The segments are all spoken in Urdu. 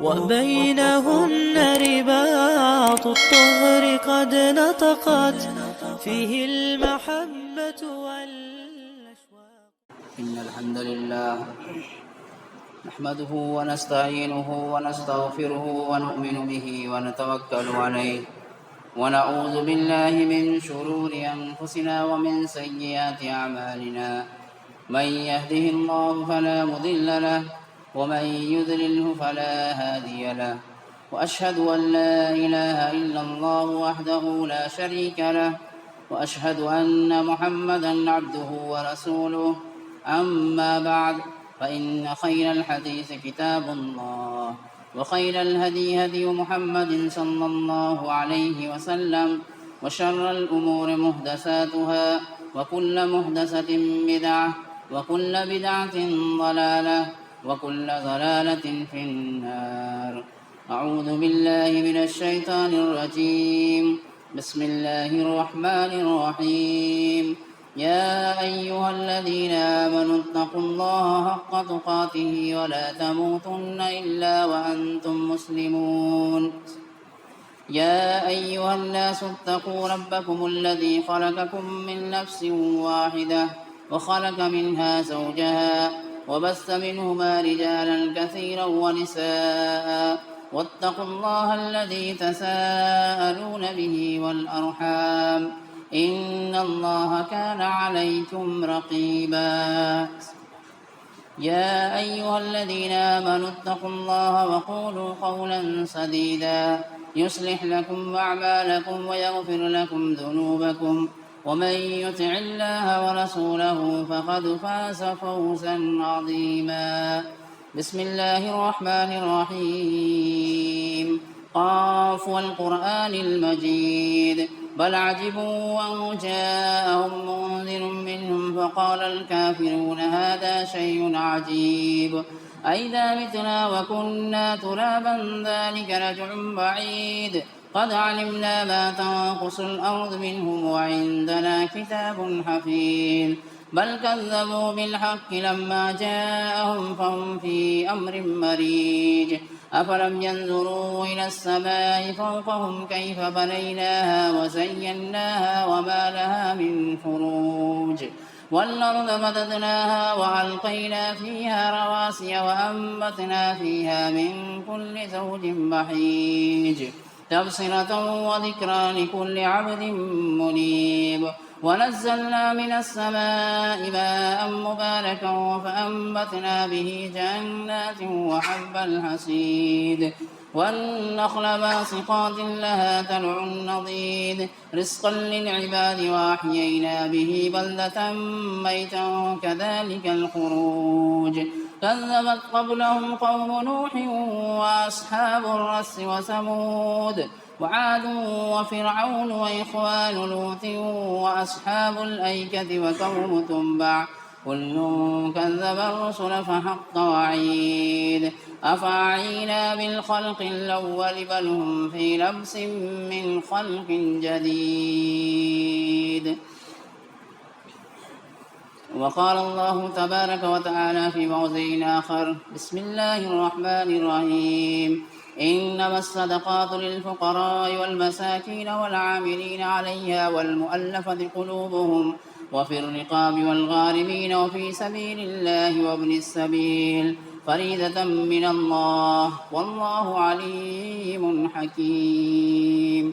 وبينهن رباط الطهر قد نطقت فيه المحبة والأشواق. إن الحمد لله نحمده ونستعينه ونستغفره ونؤمن به ونتوكل عليه ونعوذ بالله من شرور أنفسنا ومن سيئات أعمالنا. من يهده الله فلا مضل له ومن يضلله فلا هادي له. وأشهد أن لا إله إلا الله وحده لا شريك له وأشهد أن محمدا عبده ورسوله. أما بعد، فإن خير الحديث كتاب الله وخير الهدي هدي محمد صلى الله عليه وسلم وشر الأمور محدثاتها وكل محدثة بدعة وكل بدعة ضلالة وكل ضلالة في النار. أعوذ بالله من الشيطان الرجيم. بسم الله الرحمن الرحيم. يا أيها الذين آمنوا اتقوا الله حق تقاته ولا تموتن إلا وأنتم مسلمون. يا أيها الناس اتقوا ربكم الذي خلقكم من نفس واحدة وخلق منها زوجها وبث منهما رجالا كثيرا ونساء واتقوا الله الذي تساءلون به والأرحام إن الله كان عليكم رقيبا. يا أيها الذين آمنوا اتقوا الله وقولوا قولا سديدا يصلح لكم أعمالكم ويغفر لكم ذنوبكم ومن يطع الله ورسوله فقد فاز فوزا عظيما. بسم الله الرحمن الرحيم. قاف والقرآن المجيد بل عجبوا أن جاءهم منذر منهم فقال الكافرون هذا شيء عجيب أئذا متنا وكنا ترابا ذلك رجع بعيد قد علمنا ما تنقص الأرض منهم وعندنا كتاب حفيظ بل كذبوا بالحق لما جاءهم فهم في أمر مريج أفلم ينظروا إلى السماء فوقهم كيف بنيناها وزيناها وما لها من فروج والأرض مددناها وألقينا فيها رواسي وأنبتنا فيها من كل زوج بهيج تبصرة وذكرى لكل عبد منيب. ونزلنا من السماء ماء مباركا فأنبتنا به جنات وحب الحصيد والنخل باسقات لها طلع نضيد رزقا للعباد وأحيينا به بلدة ميتا كذلك الخروج كذبت قبلهم قوم نوح وأصحاب الرس وثمود وعاد وفرعون وإخوان لوط وأصحاب الأيكة وقوم تبع كل كذب الرسل فحق وعيد أفعينا بالخلق الأول بل هم في لبس من خلق جديد. وقال الله تبارك وتعالى في موضع آخر. بسم الله الرحمن الرحيم. إنما الصدقات للفقراء والمساكين والعاملين عليها والمؤلفة قلوبهم وفي الرقاب والغارمين وفي سبيل الله وابن السبيل فريضة من الله والله عليم حكيم.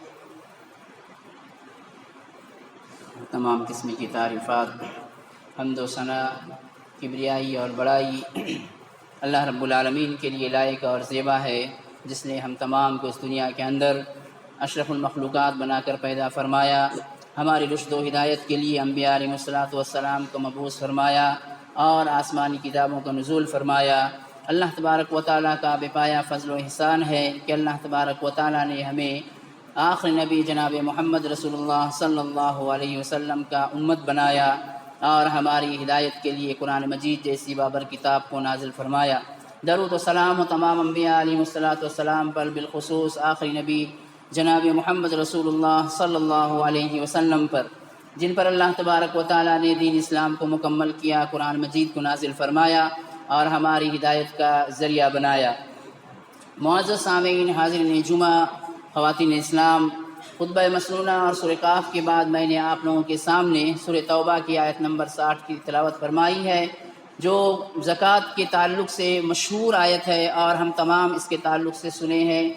تمام قسم کی تعریفات، حمد و ثنا، کبریائی اور بڑائی اللہ رب العالمین کے لیے لائق اور زیبا ہے، جس نے ہم تمام کو اس دنیا کے اندر اشرف المخلوقات بنا کر پیدا فرمایا، ہماری رشد و ہدایت کے لیے انبیاء علیہ السلام کو مبعوث فرمایا اور آسمانی کتابوں کا نزول فرمایا۔ اللہ تبارک و تعالیٰ کا بے پایا فضل و احسان ہے کہ اللہ تبارک و تعالیٰ نے ہمیں آخری نبی جناب محمد رسول اللہ صلی اللہ علیہ وسلم کا امت بنایا اور ہماری ہدایت کے لیے قرآن مجید جیسی بابر کتاب کو نازل فرمایا۔ درود و سلام و تمام انبیاء علیہ السلام پر، بالخصوص آخری نبی جناب محمد رسول اللہ صلی اللہ علیہ وسلم پر، جن پر اللہ تبارک و تعالیٰ نے دین اسلام کو مکمل کیا، قرآن مجید کو نازل فرمایا اور ہماری ہدایت کا ذریعہ بنایا۔ معزز سامعین، حاضرین جمعہ، خواتین اسلام، خطبہ مسنونہ اور سورہ کاف کے بعد میں نے آپ لوگوں کے سامنے سورہ توبہ کی آیت نمبر 60 کی تلاوت فرمائی ہے، جو زکوٰۃ کے تعلق سے مشہور آیت ہے اور ہم تمام اس کے تعلق سے سنے ہیں۔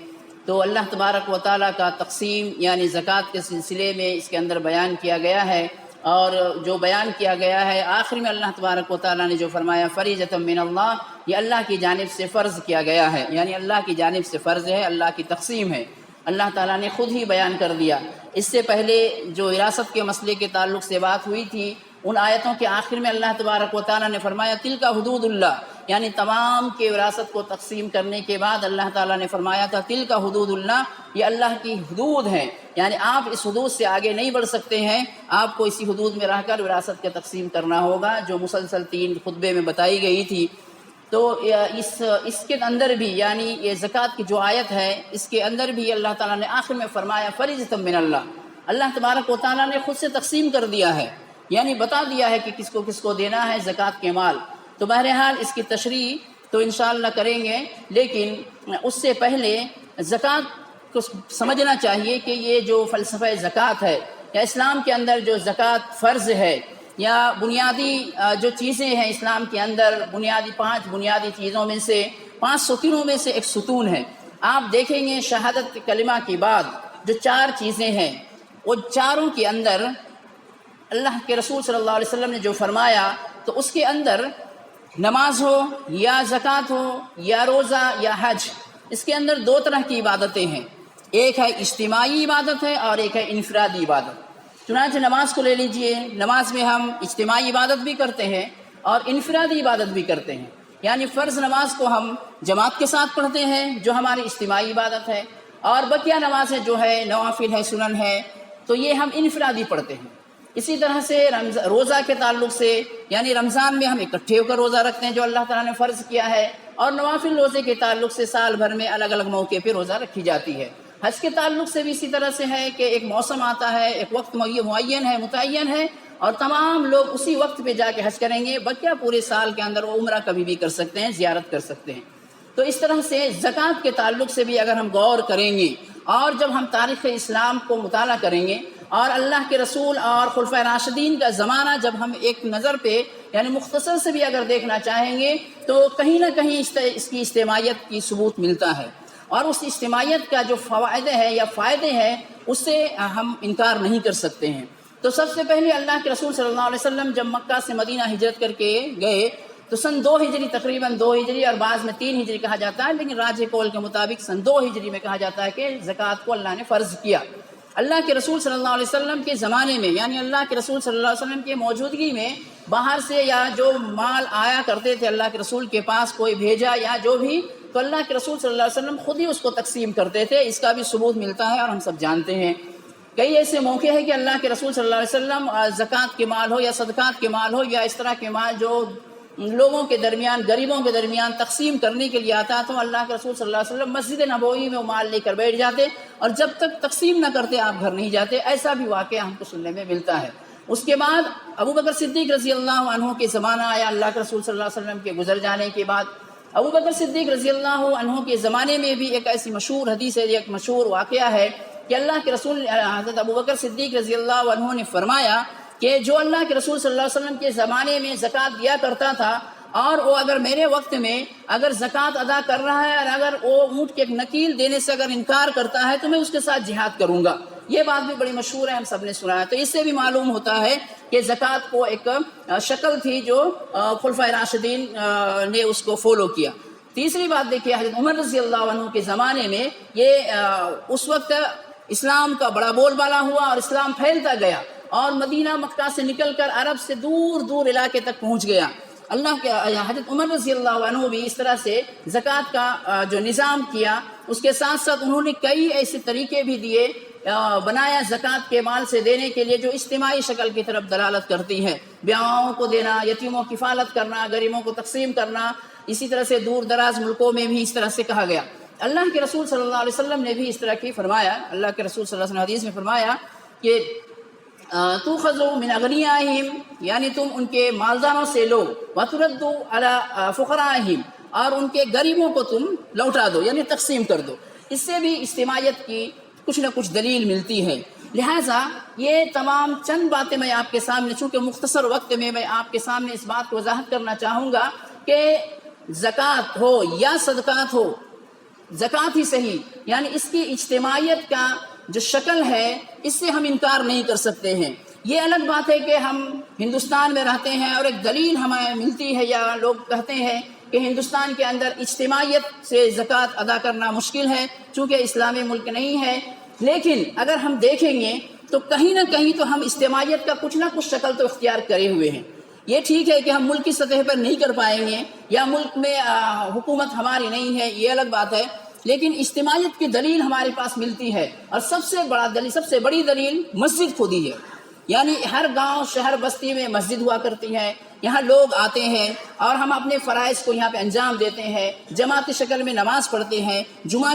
تو اللہ تبارک و تعالیٰ کا تقسیم یعنی زکوٰۃ کے سلسلے میں اس کے اندر بیان کیا گیا ہے، اور جو بیان کیا گیا ہے آخر میں اللہ تبارک و تعالیٰ نے جو فرمایا فریضۃ من اللہ، یہ اللہ کی جانب سے فرض کیا گیا ہے، یعنی اللہ کی جانب سے فرض ہے، اللہ کی تقسیم ہے، اللہ تعالیٰ نے خود ہی بیان کر دیا۔ اس سے پہلے جو وراثت کے مسئلے کے تعلق سے بات ہوئی تھی، ان آیتوں کے آخر میں اللہ تبارک و تعالیٰ نے فرمایا تلک حدود اللہ، یعنی تمام کے وراثت کو تقسیم کرنے کے بعد اللہ تعالیٰ نے فرمایا تھا تلک حدود اللہ، یہ اللہ کی حدود ہیں، یعنی آپ اس حدود سے آگے نہیں بڑھ سکتے ہیں، آپ کو اسی حدود میں رہ کر وراثت کا تقسیم کرنا ہوگا، جو مسلسل 3 خطبے میں بتائی گئی تھی۔ تو اس کے اندر بھی یعنی یہ زکوٰۃ کی جو آیت ہے اس کے اندر بھی اللہ تعالیٰ نے آخر میں فرمایا فریضۃ من اللہ، اللہ تبارک و تعالیٰ نے خود سے تقسیم کر دیا ہے، یعنی بتا دیا ہے کہ کس کو دینا ہے زکوٰۃ کے مال۔ تو بہرحال اس کی تشریح تو انشاءاللہ کریں گے، لیکن اس سے پہلے زکوٰۃ کو سمجھنا چاہیے کہ یہ جو فلسفہ زکوٰۃ ہے یا اسلام کے اندر جو زکوٰۃ فرض ہے یا بنیادی جو چیزیں ہیں اسلام کے اندر، بنیادی 5 بنیادی چیزوں میں سے 5 ستونوں میں سے ایک ستون ہے۔ آپ دیکھیں گے شہادت کلمہ کے بعد جو 4 چیزیں ہیں، وہ چاروں کے اندر اللہ کے رسول صلی اللہ علیہ وسلم نے جو فرمایا، تو اس کے اندر نماز ہو یا زکوٰۃ ہو یا روزہ یا حج، اس کے اندر 2 طرح کی عبادتیں ہیں، ایک ہے اجتماعی عبادت ہے اور ایک ہے انفرادی عبادت۔ چنانچہ نماز کو لے لیجئے، نماز میں ہم اجتماعی عبادت بھی کرتے ہیں اور انفرادی عبادت بھی کرتے ہیں، یعنی فرض نماز کو ہم جماعت کے ساتھ پڑھتے ہیں جو ہماری اجتماعی عبادت ہے، اور بقیہ نمازیں جو ہے نوافل ہے، سنن ہے، تو یہ ہم انفرادی پڑھتے ہیں۔ اسی طرح سے روزہ کے تعلق سے، یعنی رمضان میں ہم اکٹھے ہو کر روزہ رکھتے ہیں جو اللہ تعالیٰ نے فرض کیا ہے، اور نوافل روزے کے تعلق سے سال بھر میں الگ الگ موقع پہ روزہ رکھی جاتی ہے۔ حج کے تعلق سے بھی اسی طرح سے ہے کہ ایک موسم آتا ہے، ایک وقت معین ہے، متعین ہے، اور تمام لوگ اسی وقت پہ جا کے حج کریں گے، بقیہ پورے سال کے اندر وہ عمرہ کبھی بھی کر سکتے ہیں، زیارت کر سکتے ہیں۔ تو اس طرح سے زکوٰۃ کے تعلق سے بھی اگر ہم غور کریں گے اور جب ہم تاریخ اسلام کو مطالعہ کریں گے اور اللہ کے رسول اور خلفائے راشدین کا زمانہ جب ہم ایک نظر پہ یعنی مختصر سے بھی اگر دیکھنا چاہیں گے، تو کہیں نہ کہیں اس کی اجتماعیت کی ثبوت ملتا ہے، اور اس اجتماعیت کا جو فوائد ہے یا فائدے ہیں اس سے ہم انکار نہیں کر سکتے ہیں۔ تو سب سے پہلے اللہ کے رسول صلی اللہ علیہ وسلم جب مکہ سے مدینہ ہجرت کر کے گئے تو سن 2 ہجری، تقریباً 2 ہجری اور بعض میں 3 ہجری کہا جاتا ہے، لیکن راجح قول کے مطابق سن 2 ہجری میں کہا جاتا ہے کہ زکوٰۃ کو اللہ نے فرض کیا۔ اللہ کے رسول صلی اللہ علیہ وسلم کے زمانے میں، یعنی اللہ کے رسول صلی اللہ علیہ وسلم کے موجودگی میں باہر سے یا جو مال آیا کرتے تھے اللہ کے رسول کے پاس، کوئی بھیجا یا جو بھی، تو اللہ کے رسول صلی اللہ علیہ وسلم خود ہی اس کو تقسیم کرتے تھے، اس کا بھی ثبوت ملتا ہے اور ہم سب جانتے ہیں۔ کئی ایسے موقع ہیں کہ اللہ کے رسول صلی اللہ علیہ وسلم زکوٰۃ کے مال ہو یا صدقات کے مال ہو یا اس طرح کے مال جو لوگوں کے درمیان، غریبوں کے درمیان تقسیم کرنے کے لیے آتا، تو اللہ کے رسول صلی اللہ علیہ وسلم مسجد نبوی میں وہ مال لے کر بیٹھ جاتے اور جب تک تقسیم نہ کرتے آپ گھر نہیں جاتے۔ ایسا بھی واقعہ ہم کو سننے میں ملتا ہے۔ اس کے بعد ابو بکر صدیق رضی اللہ عنہ کے زمانہ آیا، اللہ کے رسول صلی اللہ علیہ وسلم کے گزر جانے کے بعد ابو بکر صدیق رضی اللہ عنہ کے زمانے میں بھی ایک ایسی مشہور حدیث ہے، ایک مشہور واقعہ ہے کہ اللہ کے رسول حضرت ابو بکر صدیق رضی اللہ عنہ نے فرمایا کہ جو اللہ کے رسول صلی اللہ علیہ وسلم کے زمانے میں زکوٰۃ دیا کرتا تھا، اور وہ اگر میرے وقت میں اگر زکوٰۃ ادا کر رہا ہے اور اگر وہ اونٹ کے ایک نکیل دینے سے اگر انکار کرتا ہے تو میں اس کے ساتھ جہاد کروں گا۔ یہ بات بھی بڑی مشہور ہے، ہم سب نے سنا ہے۔ تو اس سے بھی معلوم ہوتا ہے کہ زکوٰۃ کو ایک شکل تھی جو خلفائے راشدین نے اس کو فالو کیا۔ تیسری بات دیکھیے، حضرت عمر رضی اللہ عنہ کے زمانے میں یہ اس وقت اسلام کا بڑا بول بالا ہوا اور اسلام پھیلتا گیا اور مدینہ مکہ سے نکل کر عرب سے دور دور علاقے تک پہنچ گیا۔ اللہ کے حضرت عمر رضی اللہ عنہ بھی اس طرح سے زکوٰۃ کا جو نظام کیا، اس کے ساتھ ساتھ انہوں نے کئی ایسے طریقے بھی دیے، بنایا زکوٰۃ کے مال سے دینے کے لیے جو اجتماعی شکل کی طرف دلالت کرتی ہے، بیواؤں کو دینا، یتیموں کی کفالت کرنا، غریبوں کو تقسیم کرنا۔ اسی طرح سے دور دراز ملکوں میں بھی اس طرح سے کہا گیا۔ اللہ کے رسول صلی اللہ علیہ وسلم نے بھی اس طرح کی فرمایا، اللہ کے رسول صلی اللہ علیہ وسلم حدیث میں فرمایا کہ تُؤْخَذُ مِنْ أَغْنِيَائِهِمْ، یعنی تم ان کے مالداروں سے لو، وَتُرَدُّ عَلَىٰ فُقَرَائِهِمْ، اور ان کے غریبوں کو تم لوٹا دو، یعنی تقسیم کر دو۔ اس سے بھی اجتماعیت کی کچھ نہ کچھ دلیل ملتی ہے۔ لہٰذا یہ تمام چند باتیں میں آپ کے سامنے، چونکہ مختصر وقت میں آپ کے سامنے اس بات کو وضاحت کرنا چاہوں گا کہ زکوٰۃ ہو یا صدقات ہو، زکوٰۃ ہی صحیح، یعنی اس کی اجتماعیت کا جو شکل ہے اس سے ہم انکار نہیں کر سکتے ہیں۔ یہ الگ بات ہے کہ ہم ہندوستان میں رہتے ہیں اور ایک دلیل ہمیں ملتی ہے یا لوگ کہتے ہیں کہ ہندوستان کے اندر اجتماعیت سے زکوٰۃ ادا کرنا مشکل ہے چونکہ اسلامی ملک نہیں ہے، لیکن اگر ہم دیکھیں گے تو کہیں نہ کہیں تو ہم اجتماعیت کا کچھ نہ کچھ شکل تو اختیار کرے ہوئے ہیں۔ یہ ٹھیک ہے کہ ہم ملک کی سطح پر نہیں کر پائیں گے یا ملک میں حکومت ہماری نہیں ہے، یہ الگ بات ہے، لیکن اجتماعیت کی دلیل ہمارے پاس ملتی ہے، اور سب سے بڑی دلیل مسجد خود ہی ہے۔ یعنی ہر گاؤں شہر بستی میں مسجد ہوا کرتی ہے، یہاں لوگ آتے ہیں اور ہم اپنے فرائض کو یہاں پہ انجام دیتے ہیں، جماعتی شکل میں نماز پڑھتے ہیں، جمعہ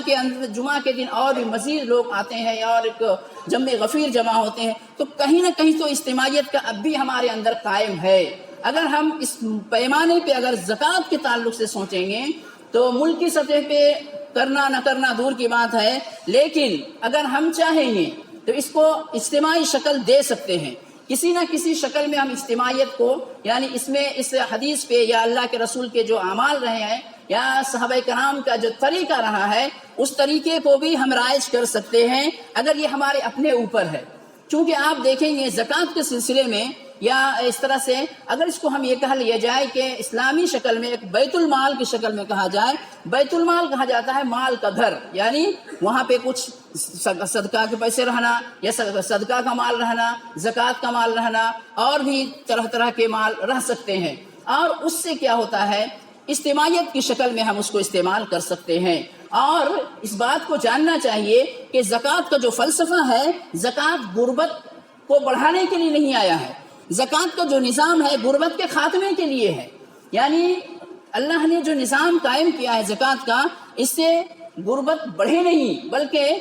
کے دن اور بھی مزید لوگ آتے ہیں اور ایک جمع غفیر جمع ہوتے ہیں، تو کہیں نہ کہیں تو اجتماعیت کا اب بھی ہمارے اندر قائم ہے۔ اگر ہم اس پیمانے پہ اگر زکوٰۃ کے تعلق سے سوچیں گے تو ملکی سطح پہ کرنا نہ کرنا دور کی بات ہے، لیکن اگر ہم چاہیں گے تو اس کو اجتماعی شکل دے سکتے ہیں، کسی نہ کسی شکل میں ہم اجتماعیت کو، یعنی اس میں اس حدیث پہ یا اللہ کے رسول کے جو اعمال رہے ہیں یا صحابہ کرام کا جو طریقہ رہا ہے اس طریقے کو بھی ہم رائج کر سکتے ہیں اگر یہ ہمارے اپنے اوپر ہے۔ چونکہ آپ دیکھیں گے زکوٰۃ کے سلسلے میں یا اس طرح سے اگر اس کو ہم یہ کہہ لیا جائے کہ اسلامی شکل میں ایک بیت المال کی شکل میں کہا جائے، بیت المال کہا جاتا ہے مال کا گھر، یعنی وہاں پہ کچھ صدقہ کے پیسے رہنا یا صدقہ کا مال رہنا، زکوٰۃ کا مال رہنا، اور بھی طرح طرح کے مال رہ سکتے ہیں، اور اس سے کیا ہوتا ہے اجتماعیت کی شکل میں ہم اس کو استعمال کر سکتے ہیں۔ اور اس بات کو جاننا چاہیے کہ زکوٰۃ کا جو فلسفہ ہے، زکوٰۃ غربت کو بڑھانے کے لیے نہیں آیا ہے، زکوٰۃ کا جو نظام ہے غربت کے خاتمے کے لیے ہے۔ یعنی اللہ نے جو نظام قائم کیا ہے زکوٰۃ کا، اس سے غربت بڑھے نہیں بلکہ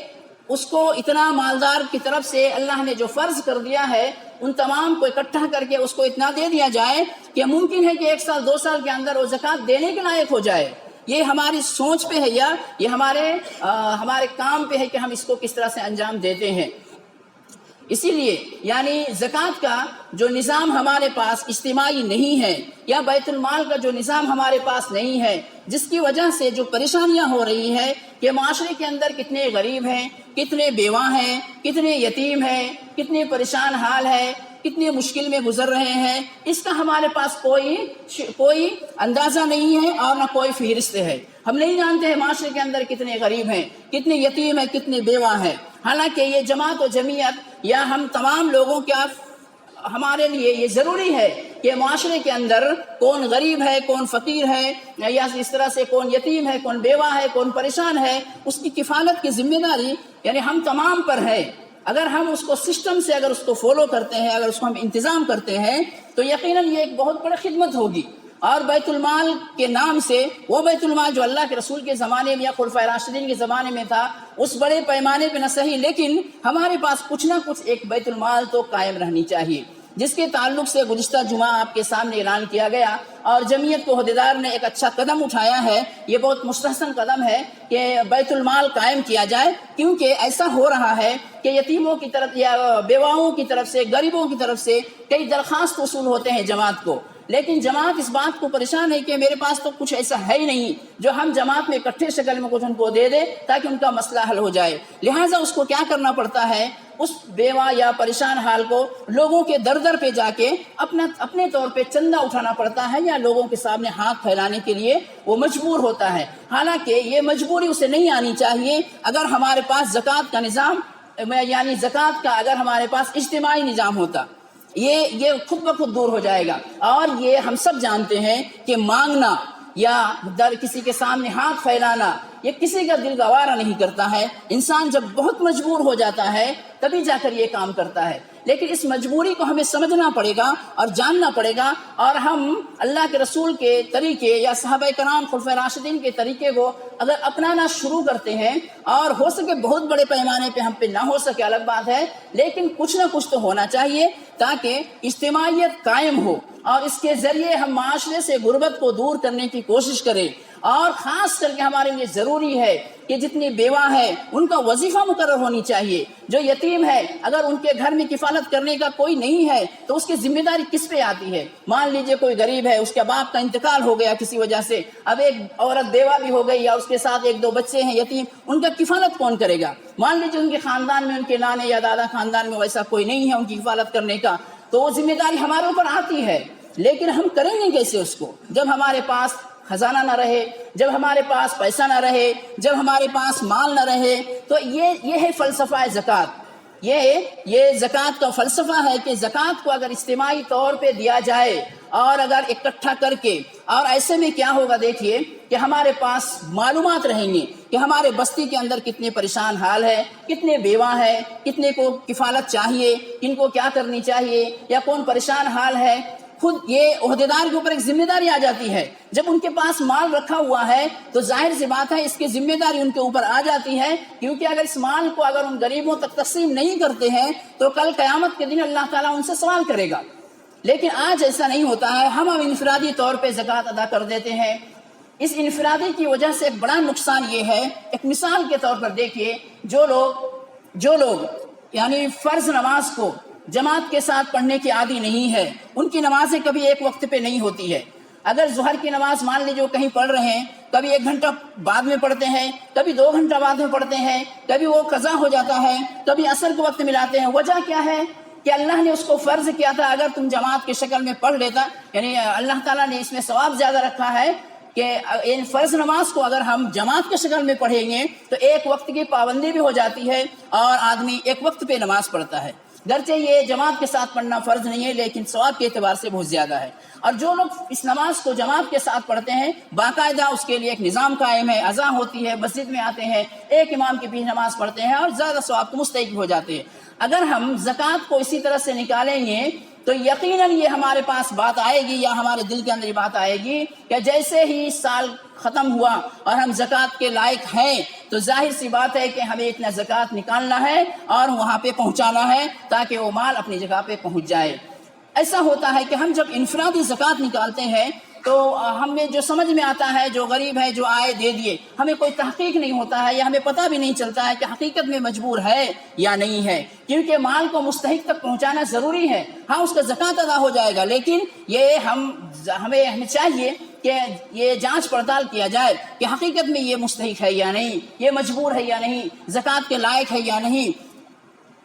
اس کو اتنا مالدار کی طرف سے اللہ نے جو فرض کر دیا ہے ان تمام کو اکٹھا کر کے اس کو اتنا دے دیا جائے کہ ممکن ہے کہ 1 سال 2 سال کے اندر وہ زکوٰۃ دینے کے لائق ہو جائے۔ یہ ہماری سوچ پہ ہے یا یہ ہمارے کام پہ ہے کہ ہم اس کو کس طرح سے انجام دیتے ہیں۔ اسی لیے یعنی زکوٰۃ کا جو نظام ہمارے پاس اجتماعی نہیں ہے یا بیت المال کا جو نظام ہمارے پاس نہیں ہے، جس کی وجہ سے جو پریشانیاں ہو رہی ہیں کہ معاشرے کے اندر کتنے غریب ہیں، کتنے بیوہ ہیں، کتنے یتیم ہیں، کتنے پریشان حال ہیں، کتنے مشکل میں گزر رہے ہیں، اس کا ہمارے پاس کوئی اندازہ نہیں ہے اور نہ کوئی فہرست ہے۔ ہم نہیں جانتے ہیں معاشرے کے اندر کتنے غریب ہیں، کتنے یتیم ہیں، کتنے بیوہ ہیں۔ حالانکہ یہ جماعت و جمعیت یا ہم تمام لوگوں کا ہمارے لیے یہ ضروری ہے کہ معاشرے کے اندر کون غریب ہے، کون فقیر ہے، یا اس طرح سے کون یتیم ہے، کون بیوہ ہے، کون پریشان ہے، اس کی کفالت کی ذمہ داری یعنی ہم تمام پر ہے۔ اگر ہم اس کو سسٹم سے اگر اس کو فالو کرتے ہیں، اگر اس کو ہم انتظام کرتے ہیں تو یقیناً یہ ایک بہت بڑی خدمت ہوگی۔ اور بیت المال کے نام سے وہ بیت المال جو اللہ کے رسول کے زمانے میں یا خلفائے راشدین کے زمانے میں تھا اس بڑے پیمانے پہ نہ صحیح، لیکن ہمارے پاس کچھ نہ کچھ ایک بیت المال تو قائم رہنی چاہیے، جس کے تعلق سے گزشتہ جمعہ آپ کے سامنے اعلان کیا گیا اور جمعیت کو عہدیدار نے ایک اچھا قدم اٹھایا ہے۔ یہ بہت مستحسن قدم ہے کہ بیت المال قائم کیا جائے، کیونکہ ایسا ہو رہا ہے کہ یتیموں کی طرف یا بیواؤں کی طرف سے، غریبوں کی طرف سے کئی درخواست وصول ہوتے ہیں جماعت کو، لیکن جماعت اس بات کو پریشان ہے کہ میرے پاس تو کچھ ایسا ہے ہی نہیں جو ہم جماعت میں اکٹھے شکل میں کچھ ان کو دے دے تاکہ ان کا مسئلہ حل ہو جائے۔ لہٰذا اس کو کیا کرنا پڑتا ہے، اس بیوہ یا پریشان حال کو لوگوں کے در در پہ جا کے اپنے طور پہ چندہ اٹھانا پڑتا ہے یا لوگوں کے سامنے ہاتھ پھیلانے کے لیے وہ مجبور ہوتا ہے۔ حالانکہ یہ مجبوری اسے نہیں آنی چاہیے اگر ہمارے پاس زکوٰۃ کا نظام یعنی زکوٰۃ کا اگر ہمارے پاس اجتماعی نظام ہوتا، یہ خود بخود دور ہو جائے گا۔ اور یہ ہم سب جانتے ہیں کہ مانگنا یا کسی کے سامنے ہاتھ پھیلانا یہ کسی کا دل گوارا نہیں کرتا ہے۔ انسان جب بہت مجبور ہو جاتا ہے تبھی جا کر یہ کام کرتا ہے، لیکن اس مجبوری کو ہمیں سمجھنا پڑے گا اور جاننا پڑے گا، اور ہم اللہ کے رسول کے طریقے یا صحابہ کرام خلفائے راشدین کے طریقے کو اگر اپنانا شروع کرتے ہیں، اور ہو سکے بہت بڑے پیمانے پہ ہم پہ نہ ہو سکے الگ بات ہے، لیکن کچھ نہ کچھ تو ہونا چاہیے تاکہ اجتماعیت قائم ہو اور اس کے ذریعے ہم معاشرے سے غربت کو دور کرنے کی کوشش کریں اور خاص کر کے ہمارے لیے ضروری ہے کہ جتنی بیوہ ہے ان کا وظیفہ مقرر ہونی چاہیے. جو یتیم ہے اگر ان کے گھر میں کفالت کرنے کا کوئی نہیں ہے تو اس کی ذمہ داری کس پہ آتی ہے؟ مان لیجئے کوئی غریب ہے، اس کے باپ کا انتقال ہو گیا کسی وجہ سے، اب ایک عورت بیوہ بھی ہو گئی یا اس کے ساتھ ایک دو بچے ہیں یتیم، ان کا کفالت کون کرے گا؟ مان لیجئے ان کے خاندان میں، ان کے نانے یا دادا خاندان میں ویسا کوئی نہیں ہے ان کی کفالت کرنے کا، تو وہ ذمہ داری ہمارے اوپر آتی ہے. لیکن ہم کریں گے کیسے اس کو جب ہمارے پاس خزانہ نہ رہے، جب ہمارے پاس پیسہ نہ رہے، جب ہمارے پاس مال نہ رہے؟ تو یہ ہے فلسفہ زکوٰۃ. یہ زکوٰۃ کا فلسفہ ہے کہ زکوٰۃ کو اگر اجتماعی طور پہ دیا جائے اور اگر اکٹھا کر کے، اور ایسے میں کیا ہوگا دیکھیے کہ ہمارے پاس معلومات رہیں گی کہ ہمارے بستی کے اندر کتنے پریشان حال ہے، کتنے بیوہ ہے، کتنے کو کفالت چاہیے، کن کو کیا کرنی چاہیے، یا کون پریشان حال ہے. خود یہ عہدیدار کے اوپر ایک ذمہ داری آ جاتی ہے. جب ان کے پاس مال رکھا ہوا ہے تو ظاہر سی بات ہے اس کی ذمہ داری ان کے اوپر آ جاتی ہے، کیونکہ اگر اس مال کو اگر ان غریبوں تک تقسیم نہیں کرتے ہیں تو کل قیامت کے دن اللہ تعالیٰ ان سے سوال کرے گا. لیکن آج ایسا نہیں ہوتا ہے. ہم اب انفرادی طور پہ زکوٰۃ ادا کر دیتے ہیں. اس انفرادی کی وجہ سے ایک بڑا نقصان یہ ہے، ایک مثال کے طور پر دیکھیے، جو لوگ یعنی فرض نماز کو جماعت کے ساتھ پڑھنے کی عادی نہیں ہے، ان کی نمازیں کبھی ایک وقت پہ نہیں ہوتی ہے. اگر ظہر کی نماز مان لیجیے وہ کہیں پڑھ رہے ہیں، کبھی 1 گھنٹہ بعد میں پڑھتے ہیں، کبھی 2 گھنٹہ بعد میں پڑھتے ہیں، کبھی وہ قضا ہو جاتا ہے، کبھی عصر کے وقت ملاتے ہیں. وجہ کیا ہے؟ کہ اللہ نے اس کو فرض کیا تھا اگر تم جماعت کی شکل میں پڑھ لیتا، یعنی اللہ تعالیٰ نے اس میں ثواب زیادہ رکھا ہے کہ ان فرض نماز کو اگر ہم جماعت کی شکل میں پڑھیں گے تو ایک وقت کی پابندی بھی ہو جاتی ہے اور آدمی ایک وقت پہ نماز پڑھتا ہے. گرچہ یہ جماعت کے ساتھ پڑھنا فرض نہیں ہے لیکن ثواب کے اعتبار سے بہت زیادہ ہے. اور جو لوگ اس نماز کو جماعت کے ساتھ پڑھتے ہیں باقاعدہ اس کے لیے ایک نظام قائم ہے، اذان ہوتی ہے، مسجد میں آتے ہیں، ایک امام کے پیچھے نماز پڑھتے ہیں اور زیادہ ثواب کو مستحق ہو جاتے ہیں. اگر ہم زکوٰۃ کو اسی طرح سے نکالیں گے تو یقیناً یہ ہمارے پاس بات آئے گی یا ہمارے دل کے اندر یہ بات آئے گی کہ جیسے ہی سال ختم ہوا اور ہم زکوٰۃ کے لائق ہیں تو ظاہر سی بات ہے کہ ہمیں اتنا زکوٰۃ نکالنا ہے اور وہاں پہ پہنچانا ہے تاکہ وہ مال اپنی جگہ پہ پہنچ جائے. ایسا ہوتا ہے کہ ہم جب انفرادی زکوٰۃ نکالتے ہیں تو ہمیں جو سمجھ میں آتا ہے، جو غریب ہے جو آئے دے دیے، ہمیں کوئی تحقیق نہیں ہوتا ہے یا ہمیں پتہ بھی نہیں چلتا ہے کہ حقیقت میں مجبور ہے یا نہیں ہے، کیونکہ مال کو مستحق تک پہنچانا ضروری ہے. ہاں اس کا زکوٰۃ ادا ہو جائے گا لیکن یہ ہمیں چاہیے کہ یہ جانچ پڑتال کیا جائے کہ حقیقت میں یہ مستحق ہے یا نہیں، یہ مجبور ہے یا نہیں، زکوٰۃ کے لائق ہے یا نہیں.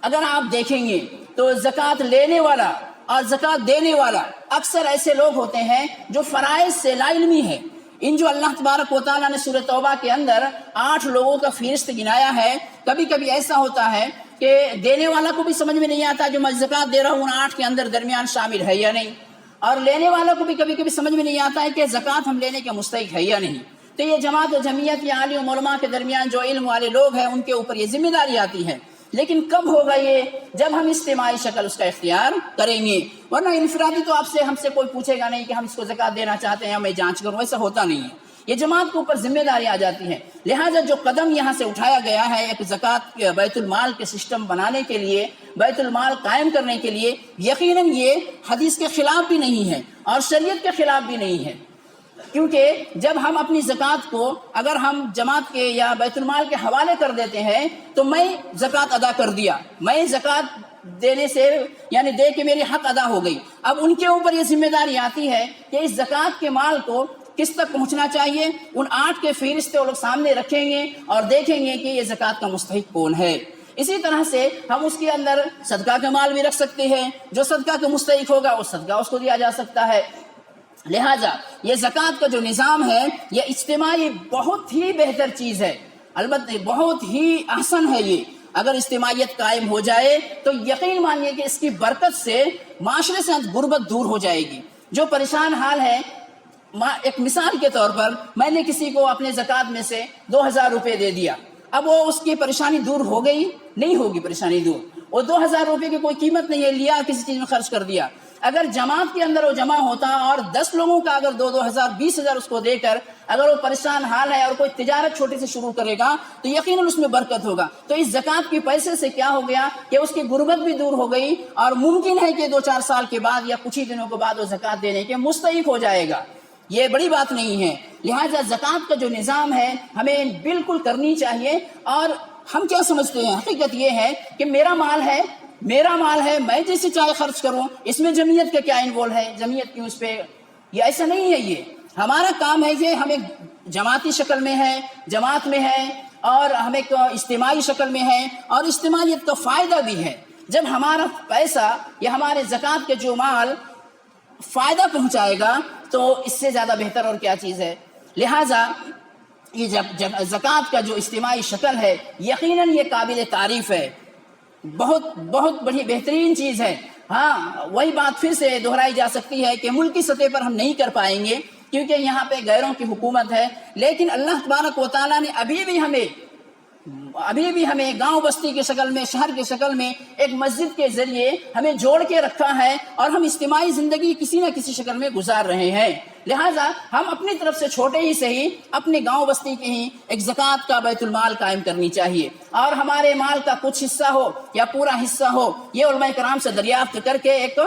اگر آپ دیکھیں گے تو زکوٰۃ لینے والا اور زکوٰۃ دینے والا اکثر ایسے لوگ ہوتے ہیں جو فرائض سے لا علمی ہے. ان جو اللہ تبارک و تعالیٰ نے سورہ توبہ کے اندر 8 لوگوں کا فہرست گنایا ہے، کبھی کبھی ایسا ہوتا ہے کہ دینے والا کو بھی سمجھ میں نہیں آتا جو میں زکوٰۃ دے رہا ہوں ان 8 کے اندر درمیان شامل ہے یا نہیں، اور لینے والا کو بھی کبھی کبھی سمجھ میں نہیں آتا ہے کہ زکوٰۃ ہم لینے کے مستحق ہے یا نہیں. تو یہ جماعت و جمعیت یا عالم علماء کے درمیان جو علم والے لوگ ہیں ان کے اوپر یہ ذمہ داری آتی ہے. لیکن کب ہوگا یہ؟ جب ہم اجتماعی شکل اس کا اختیار کریں گے، ورنہ انفرادی تو ہم سے کوئی پوچھے گا نہیں کہ ہم اس کو زکوٰۃ دینا چاہتے ہیں میں جانچ کروں، ایسا ہوتا نہیں ہے. یہ جماعت کے اوپر ذمہ داری آ جاتی ہے. لہٰذا جو قدم یہاں سے اٹھایا گیا ہے ایک زکوٰۃ بیت المال کے سسٹم بنانے کے لیے، بیت المال قائم کرنے کے لیے، یقیناً یہ حدیث کے خلاف بھی نہیں ہے اور شریعت کے خلاف بھی نہیں ہے. کیونکہ جب ہم اپنی زکوٰۃ کو اگر ہم جماعت کے یا بیت المال کے حوالے کر دیتے ہیں تو میں زکوٰۃ ادا کر دیا، میں زکوٰۃ دینے سے یعنی دے کے میری حق ادا ہو گئی. اب ان کے اوپر یہ ذمہ داری آتی ہے کہ اس زکوٰۃ کے مال کو کس تک پہنچنا چاہیے. ان 8 کے فہرست وہ لوگ سامنے رکھیں گے اور دیکھیں گے کہ یہ زکوٰۃ کا مستحق کون ہے. اسی طرح سے ہم اس کے اندر صدقہ کا مال بھی رکھ سکتے ہیں، جو صدقہ کا مستحق ہوگا وہ صدقہ اس کو دیا جا سکتا ہے. لہٰذا یہ زکوٰۃ کا جو نظام ہے یہ اجتماعی بہت ہی بہتر چیز ہے، البتہ بہت ہی احسن ہے. یہ اگر اجتماعیت قائم ہو جائے تو یقین مانیے کہ اس کی برکت سے معاشرے سے غربت دور ہو جائے گی. جو پریشان حال ہے، ایک مثال کے طور پر میں نے کسی کو اپنے زکوٰۃ میں سے 2000 روپے دے دیا، اب وہ اس کی پریشانی دور ہو گئی؟ نہیں ہوگی پریشانی دور. وہ 2000 روپے کی کوئی قیمت نہیں ہے، لیا کسی چیز میں خرچ کر دیا. اگر جماعت کے اندر وہ جمع ہوتا اور 10 لوگوں کا اگر 2000 20,000 اس کو دے کر اگر وہ پریشان حال ہے اور کوئی تجارت چھوٹی سے شروع کرے گا تو یقیناً اس میں برکت ہوگا. تو اس زکوٰۃ کے پیسے سے کیا ہو گیا کہ اس کی غربت بھی دور ہو گئی اور ممکن ہے کہ 2-4 سال کے بعد یا کچھ ہی دنوں کے بعد وہ زکوٰۃ دینے کے مستحق ہو جائے گا. یہ بڑی بات نہیں ہے. لہٰذا زکوٰۃ کا جو نظام ہے ہمیں بالکل کرنی چاہیے. اور ہم کیا سمجھتے ہیں، حقیقت یہ ہے کہ میرا مال ہے میں جیسے چاہے خرچ کروں، اس میں جمعیت کا کیا انوالو ہے، جمعیت کیوں اس پہ، یہ ایسا نہیں ہے. یہ ہمارا کام ہے کہ ہمیں جماعتی شکل میں ہے، جماعت میں ہے، اور ہمیں اجتماعی شکل میں ہے، اور اجتماعیت کا فائدہ بھی ہے. جب ہمارا پیسہ یا ہمارے زکوٰۃ کے جو مال فائدہ پہنچائے گا تو اس سے زیادہ بہتر اور کیا چیز ہے. لہٰذا یہ زکوٰۃ کا جو اجتماعی شکل ہے یقیناً یہ قابل تعریف ہے، بہت بہت بڑی بہترین چیز ہے. ہاں وہی بات پھر سے دہرائی جا سکتی ہے کہ ملکی سطح پر ہم نہیں کر پائیں گے کیونکہ یہاں پہ غیروں کی حکومت ہے، لیکن اللہ تبارک و تعالیٰ نے ابھی بھی ہمیں گاؤں بستی کی شکل میں، شہر کی شکل میں ایک مسجد کے ذریعے ہمیں جوڑ کے رکھا ہے، اور ہم اجتماعی زندگی کسی نہ کسی شکل میں گزار رہے ہیں. لہٰذا ہم اپنی طرف سے چھوٹے ہی سے ہی اپنے گاؤں بستی کی ہی ایک زکوٰۃ کا بیت المال قائم کرنی چاہیے، اور ہمارے مال کا کچھ حصہ ہو یا پورا حصہ ہو یہ علماء کرام سے دریافت کر کے ایک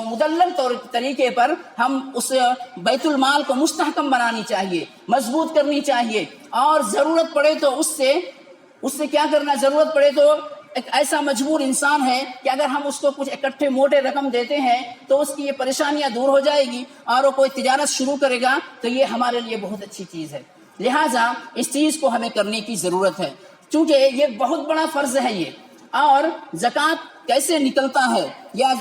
مدلل طریقے پر ہم اس بیت المال کو مستحکم بنانی چاہیے، مضبوط کرنی چاہیے. اور ضرورت پڑے تو اس سے کیا کرنا، ضرورت پڑے تو ایک ایسا مجبور انسان ہے کہ اگر ہم اس کو کچھ اکٹھے موٹے رقم دیتے ہیں تو اس کی یہ پریشانیاں دور ہو جائے گی، اور وہ کوئی تجارت شروع کرے گا تو یہ ہمارے لیے بہت اچھی چیز ہے. لہٰذا اس چیز کو ہمیں کرنے کی ضرورت ہے چونکہ یہ بہت بڑا فرض ہے یہ. اور زکوٰۃ کیسے نکلتا ہے، یا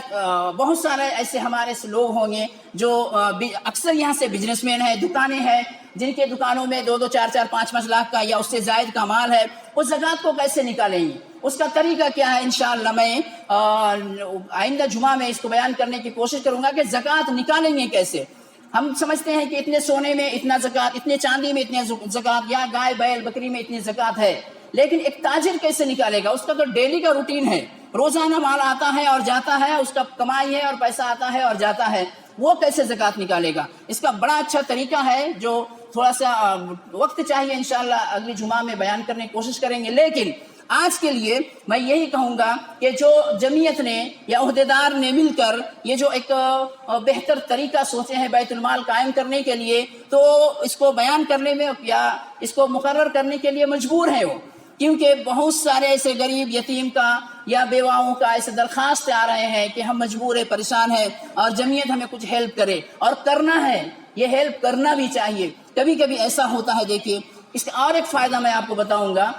بہت سارے ایسے ہمارے سے لوگ ہوں گے جو اکثر یہاں سے بزنس مین ہیں، دکانیں ہیں، جن کے دکانوں میں 2-2 4-4 5-5 لاکھ کا یا اس سے زائد کا مال ہے. اس زکوٰۃ کو کیسے نکالیں گے، اس کا طریقہ کیا ہے، انشاءاللہ میں آئندہ جمعہ میں اس کو بیان کرنے کی کوشش کروں گا کہ زکوٰۃ نکالیں گے کیسے. ہم سمجھتے ہیں کہ اتنے سونے میں اتنا زکوٰۃ، اتنے چاندی میں اتنے زکوٰۃ، یا گائے بیل بکری میں اتنی زکوٰۃ ہے. لیکن ایک تاجر کیسے نکالے گا، اس کا تو ڈیلی کا روٹین ہے، روزانہ مال آتا ہے اور جاتا ہے، اس کا کمائی ہے اور پیسہ آتا ہے اور جاتا ہے، وہ کیسے زکوٰۃ نکالے گا. اس کا بڑا اچھا طریقہ ہے جو تھوڑا سا وقت چاہیے، انشاءاللہ اگلی جمعہ میں بیان کرنے کی کوشش کریں گے. لیکن آج کے لیے میں یہی کہوں گا کہ جو جمعیت نے یا عہدیدار نے مل کر یہ جو ایک بہتر طریقہ سوچے ہیں بیت المال قائم کرنے کے لیے، تو اس کو بیان کرنے میں یا اس کو مقرر کرنے کے لیے مجبور ہیں وہ، کیونکہ بہت سارے ایسے غریب یتیم کا یا بیواؤں کا ایسے درخواست آ رہے ہیں کہ ہم مجبور ہیں، پریشان ہیں، اور جمعیت ہمیں کچھ ہیلپ کرے. اور کرنا ہے، یہ ہیلپ کرنا بھی چاہیے. کبھی کبھی ایسا ہوتا ہے، دیکھیے اس کا اور ایک فائدہ میں آپ کو بتاؤں گا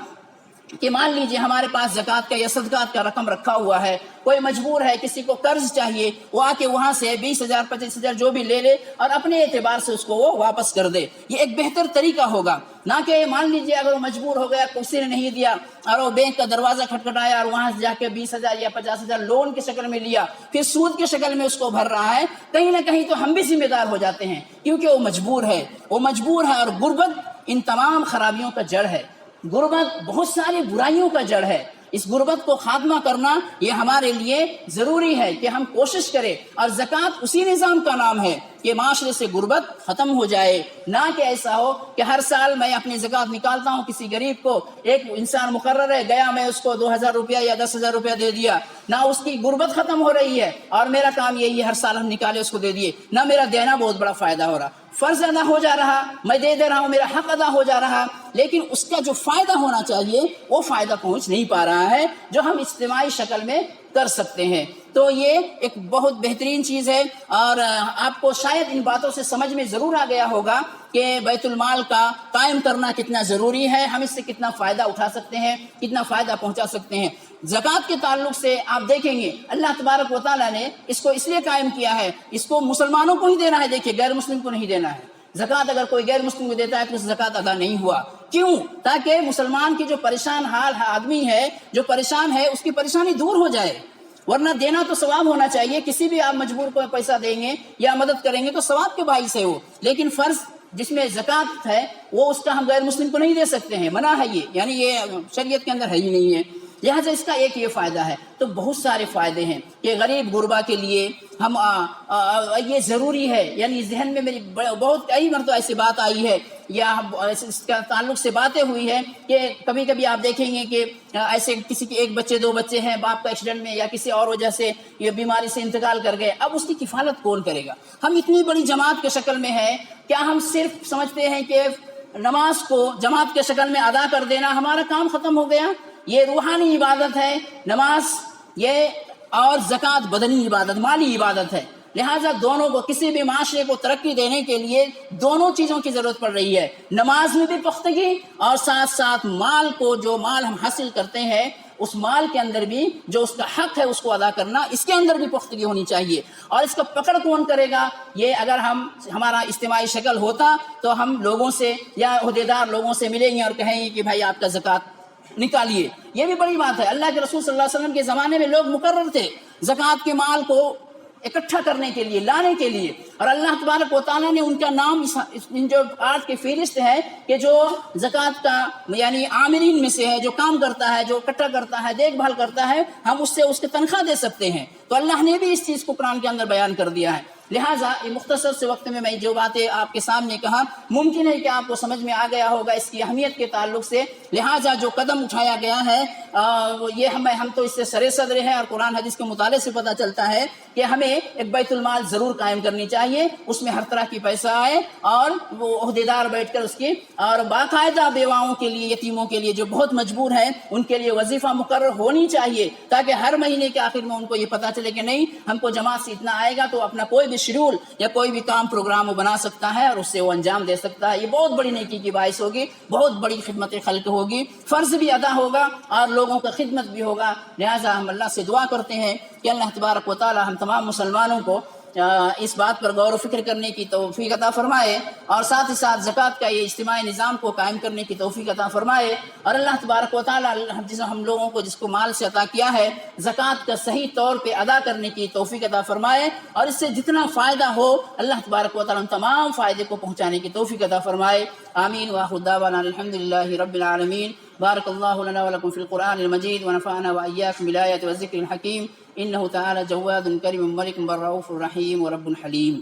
کہ مان لیجئے ہمارے پاس زکوٰۃ کا یا صدقات کا رقم رکھا ہوا ہے، کوئی مجبور ہے، کسی کو قرض چاہیے، وہ آ کے وہاں سے 20,000 25,000 جو بھی لے لے اور اپنے اعتبار سے اس کو وہ واپس کر دے. یہ ایک بہتر طریقہ ہوگا، نہ کہ مان لیجئے اگر وہ مجبور ہو گیا، کسی نے نہیں دیا اور وہ بینک کا دروازہ کھٹکھٹایا اور وہاں سے جا کے 20,000 یا 50,000 لون کی شکل میں لیا، پھر سود کی شکل میں اس کو بھر رہا ہے. کہیں نہ کہیں تو ہم بھی ذمہ دار ہو جاتے ہیں کیونکہ وہ مجبور ہے. اور غربت ان تمام خرابیوں کا جڑ ہے. غربت بہت ساری برائیوں کا جڑ ہے. اس غربت کو خاتمہ کرنا یہ ہمارے لیے ضروری ہے کہ ہم کوشش کریں. اور زکوٰۃ اسی نظام کا نام ہے کہ معاشرے سے غربت ختم ہو جائے، نہ کہ ایسا ہو کہ ہر سال میں اپنی زکوٰۃ نکالتا ہوں، کسی غریب کو ایک انسان مقرر ہے، گیا میں اس کو 2,000 روپیہ یا 10,000 روپیہ دے دیا، نہ اس کی غربت ختم ہو رہی ہے اور میرا کام یہی ہے ہر سال ہم نکالے اس کو دے دیے، نہ میرا دینا بہت بڑا فائدہ ہو رہا. فرض ادا ہو جا رہا، میں دے رہا ہوں، میرا حق ادا ہو جا رہا، لیکن اس کا جو فائدہ ہونا چاہیے وہ فائدہ پہنچ نہیں پا رہا ہے جو ہم اجتماعی شکل میں کر سکتے ہیں. تو یہ ایک بہت بہترین چیز ہے. اور آپ کو شاید ان باتوں سے سمجھ میں ضرور آ گیا ہوگا کہ بیت المال کا قائم کرنا کتنا ضروری ہے، ہم اس سے کتنا فائدہ اٹھا سکتے ہیں، کتنا فائدہ پہنچا سکتے ہیں. زکوٰۃ کے تعلق سے آپ دیکھیں گے اللہ تبارک و تعالیٰ نے اس کو اس لیے قائم کیا ہے، اس کو مسلمانوں کو ہی دینا ہے. دیکھیے غیر مسلم کو نہیں دینا ہے. زکوٰۃ اگر کوئی غیر مسلم کو دیتا ہے تو اس زکوٰۃ ادا نہیں ہوا. کیوں؟ تاکہ مسلمان کی جو پریشان حال آدمی ہے، جو پریشان ہے، اس کی پریشانی دور ہو جائے. ورنہ دینا تو ثواب ہونا چاہیے، کسی بھی آپ مجبور کو پیسہ دیں گے یا مدد کریں گے تو ثواب کے باعث ہے وہ. لیکن فرض جس میں زکوٰۃ ہے وہ اس کا ہم غیر مسلم کو نہیں دے سکتے ہیں، منع ہے یہ، یعنی یہ شریعت کے اندر ہے ہی نہیں ہے. لہٰذا اس کا ایک یہ فائدہ ہے. تو بہت سارے فائدے ہیں کہ غریب غربا کے لیے ہم یہ ضروری ہے. یعنی ذہن میں میری بہت کئی مرتبہ ایسی بات آئی ہے یا اس کا تعلق سے باتیں ہوئی ہے کہ کبھی کبھی آپ دیکھیں گے کہ ایسے کسی کے ایک بچے دو بچے ہیں، باپ کا ایکسیڈنٹ میں یا کسی اور وجہ سے یہ بیماری سے انتقال کر گئے، اب اس کی کفالت کون کرے گا؟ ہم اتنی بڑی جماعت کے شکل میں ہے، کیا ہم صرف سمجھتے ہیں کہ نماز کو جماعت کے شکل میں ادا کر دینا ہمارا کام ختم ہو گیا؟ یہ روحانی عبادت ہے نماز، یہ اور زکوٰۃ بدنی عبادت، مالی عبادت ہے۔ لہٰذا دونوں کو، کسی بھی معاشرے کو ترقی دینے کے لیے دونوں چیزوں کی ضرورت پڑ رہی ہے، نماز میں بھی پختگی اور ساتھ ساتھ مال کو، جو مال ہم حاصل کرتے ہیں اس مال کے اندر بھی جو اس کا حق ہے اس کو ادا کرنا، اس کے اندر بھی پختگی ہونی چاہیے۔ اور اس کا پکڑ کون کرے گا؟ یہ اگر ہمارا اجتماعی شکل ہوتا تو ہم لوگوں سے یا عہدیدار لوگوں سے ملیں گے اور کہیں گے کہ بھائی آپ کا زکوٰۃ نکالیے۔ یہ بھی بڑی بات ہے، اللہ کے رسول صلی اللہ علیہ وسلم کے زمانے میں لوگ مقرر تھے زکوٰۃ کے مال کو اکٹھا کرنے کے لیے، لانے کے لیے، اور اللہ تبارک و تعالیٰ نے ان کا نام جو آج کی فہرست ہے کہ جو زکوٰۃ کا یعنی عاملین میں سے ہے، جو کام کرتا ہے، جو اکٹھا کرتا ہے، دیکھ بھال کرتا ہے، ہم اس سے اس کی تنخواہ دے سکتے ہیں۔ تو اللہ نے بھی اس چیز کو قرآن کے اندر بیان کر دیا ہے۔ لہٰذا یہ مختصر سے وقت میں جو باتیں آپ کے سامنے کہا، ممکن ہے کہ آپ کو سمجھ میں آ گیا ہوگا اس کی اہمیت کے تعلق سے۔ لہٰذا جو قدم اٹھایا گیا ہے یہ ہم تو اس سے سرے صدر ہیں، اور قرآن حدیث کے مطالعے سے پتہ چلتا ہے کہ ہمیں ایک بیت المال ضرور قائم کرنی چاہیے، اس میں ہر طرح کی پیسہ آئے اور وہ عہدیدار بیٹھ کر اس کی، اور باقاعدہ بیواؤں کے لیے، یتیموں کے لیے جو بہت مجبور ہیں ان کے لیے وظیفہ مقرر ہونی چاہیے، تاکہ ہر مہینے کے آخر میں ان کو یہ پتہ چلے کہ نہیں ہم کو جماعت سے اتنا آئے گا تو اپنا کوئی بھی شیڈول یا کوئی بھی کام پروگرام وہ بنا سکتا ہے اور اس سے وہ انجام دے سکتا ہے۔ یہ بہت بڑی نیکی کی باعث ہوگی، بہت بڑی خدمت خلق ہوگی، فرض بھی ادا ہوگا اور لوگوں کا خدمت بھی ہوگا۔ لہٰذا ہم اللہ سے دعا کرتے ہیں کہ اللہ تبارک و تعالی ہم تمام مسلمانوں کو اس بات پر غور و فکر کرنے کی توفیق عطا فرمائے، اور ساتھ ہی ساتھ زکوٰۃ کا یہ اجتماعی نظام کو قائم کرنے کی توفیق عطا فرمائے، اور اللہ تبارک و تعالیٰ ہم لوگوں کو جس کو مال سے عطا کیا ہے زکوٰۃ کا صحیح طور پہ ادا کرنے کی توفیق عطا فرمائے، اور اس سے جتنا فائدہ ہو اللہ تبارک و تعالیٰ تمام فائدے کو پہنچانے کی توفیق عطا فرمائے۔ آمین وآخر دعوانا الحمد للہ رب العالمین۔ بارک اللہ لنا ولکم فی القرآن المجید ونفعنا وإیاکم بالآیات والذکر الحکیم، انہ تعالی جواد کریم ملک بر رؤوف رحیم ورب حلیم۔